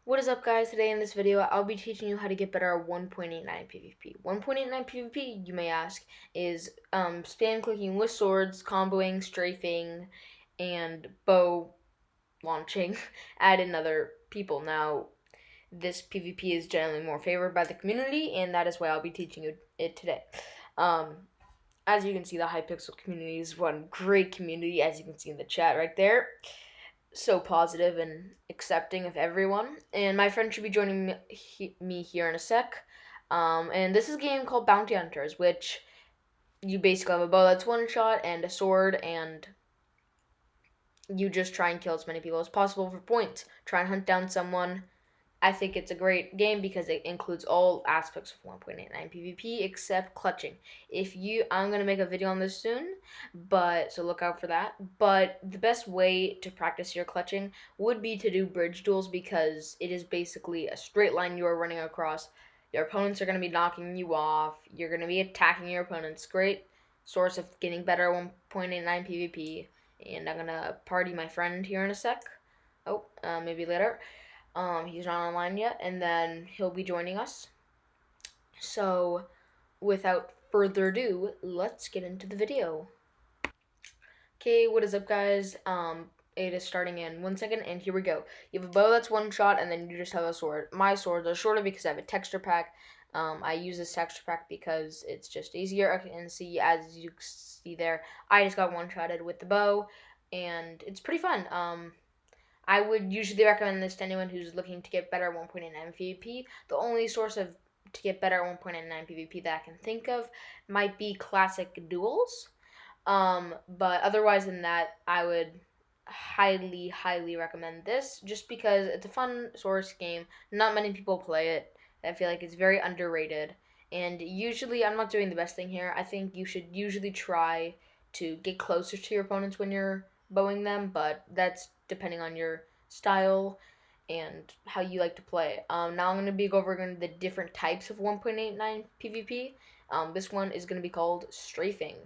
What is up, guys? Today in this video I'll be teaching you how to get better at 1.89 PvP. 1.89 PvP, you may ask, is spam clicking with swords, comboing, strafing, and bow launching at another people. Now, this PvP is generally more favored by the community, and that is why I'll be teaching you it today. Um, as you can see, the Hypixel community is one great community, as you can see in the chat right there. So positive and accepting of everyone. And my friend should be joining me here in a sec. And this is a game called Bounty Hunters, which you basically have a bow that's one shot and a sword, and you just try and kill as many people as possible for points. Try and hunt down someone. I think it's a great game because it includes all aspects of 1.89 PvP except clutching. I'm gonna make a video on this soon, but so look out for that. But the best way to practice your clutching would be to do bridge duels because it is basically a straight line you are running across. Your opponents are gonna be knocking you off. You're gonna be attacking your opponents. Great source of getting better at 1.89 PvP. And I'm gonna party my friend here in a sec. Oh, maybe later. He's not online yet, and then he'll be joining us. So, without further ado, let's get into the video. Okay, what is up, guys? It is starting in 1 second, and here we go. You have a bow that's one shot, and then you just have a sword. My swords are shorter because I have a texture pack. I use this texture pack because it's just easier. And see, as you see there, I just got one-shotted with the bow, and it's pretty fun. I would usually recommend this to anyone who's looking to get better at 1.89 PvP. The only source of to get better at 1.89 PvP that I can think of might be classic duels. But otherwise than that, I would highly recommend this just because it's a fun source game. Not many people play it. I feel like it's very underrated. And usually, I'm not doing the best thing here. I think you should usually try to get closer to your opponents when you're bowing them, but that's depending on your style and how you like to play. Now I'm going to be going over the different types of 1.89 PvP. This one is going to be called strafing.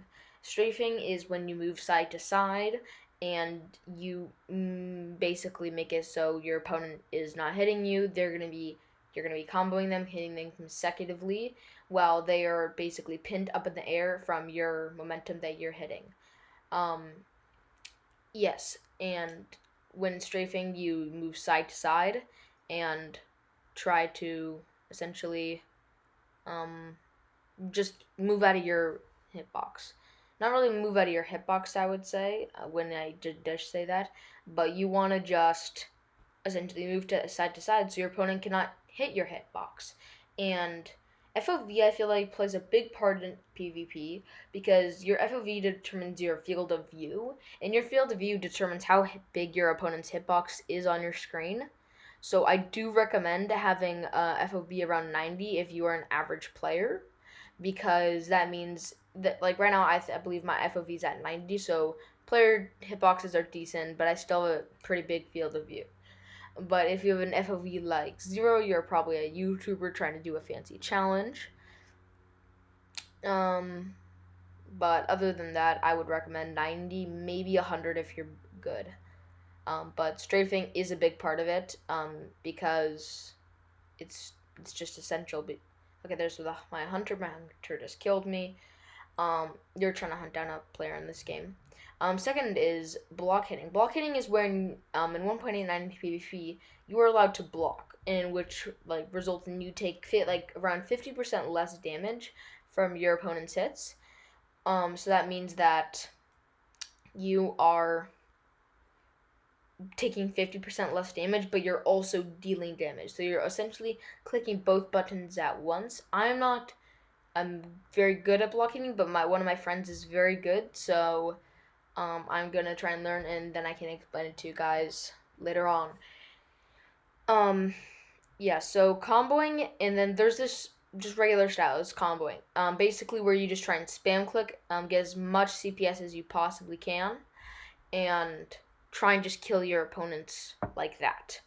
Strafing is when you move side to side and you basically make it so your opponent is not hitting you. You're gonna be comboing them, hitting them consecutively, while they are basically pinned up in the air from your momentum that you're hitting. Um, yes, and when strafing, you move side to side and try to essentially um, just move out of your hitbox. Not really move out of your hitbox, I would say, when I just say that, but you want to just essentially move to side so your opponent cannot hit your hitbox. And FOV, I feel like, plays a big part in PvP because your FOV determines your field of view, and your field of view determines how big your opponent's hitbox is on your screen. So I do recommend having FOV around 90 if you are an average player, because that means that, like, right now I believe my FOV is at 90, so player hitboxes are decent, but I still have a pretty big field of view. But if you have an FOV like 0, you're probably a YouTuber trying to do a fancy challenge. Um, but other than that, I would recommend 90, maybe 100 if you're good. But strafing is a big part of it because it's just essential. Okay, there's my hunter. My hunter just killed me. You're trying to hunt down a player in this game. Second is block hitting. Block hitting is when in 1.89 PvP you are allowed to block, in which like results in you take around 50% less damage from your opponent's hits. So that means that you are taking 50% less damage, but you're also dealing damage. So you're essentially clicking both buttons at once. I'm very good at blocking, but one of my friends is very good, so I'm gonna try and learn, and then I can explain it to you guys later on. Yeah, so comboing, and then there's this just regular style, it's comboing. Basically where you just try and spam click, get as much CPS as you possibly can, and try and just kill your opponents like that.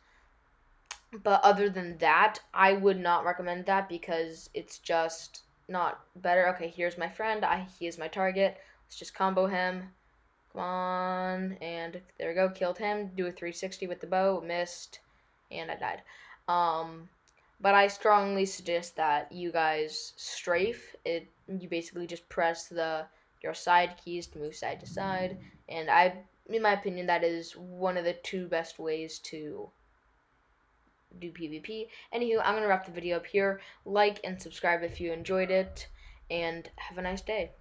But other than that, I would not recommend that because it's just not better. Okay, here's my friend. He is my target. Let's just combo him. Come on, and there we go. Killed him. Do a 360 with the bow. Missed, and I died. But I strongly suggest that you guys strafe it. You basically just press your side keys to move side to side, and in my opinion, that is one of the two best ways to do PvP. Anywho, I'm gonna wrap the video up here. Like and subscribe if you enjoyed it, and have a nice day.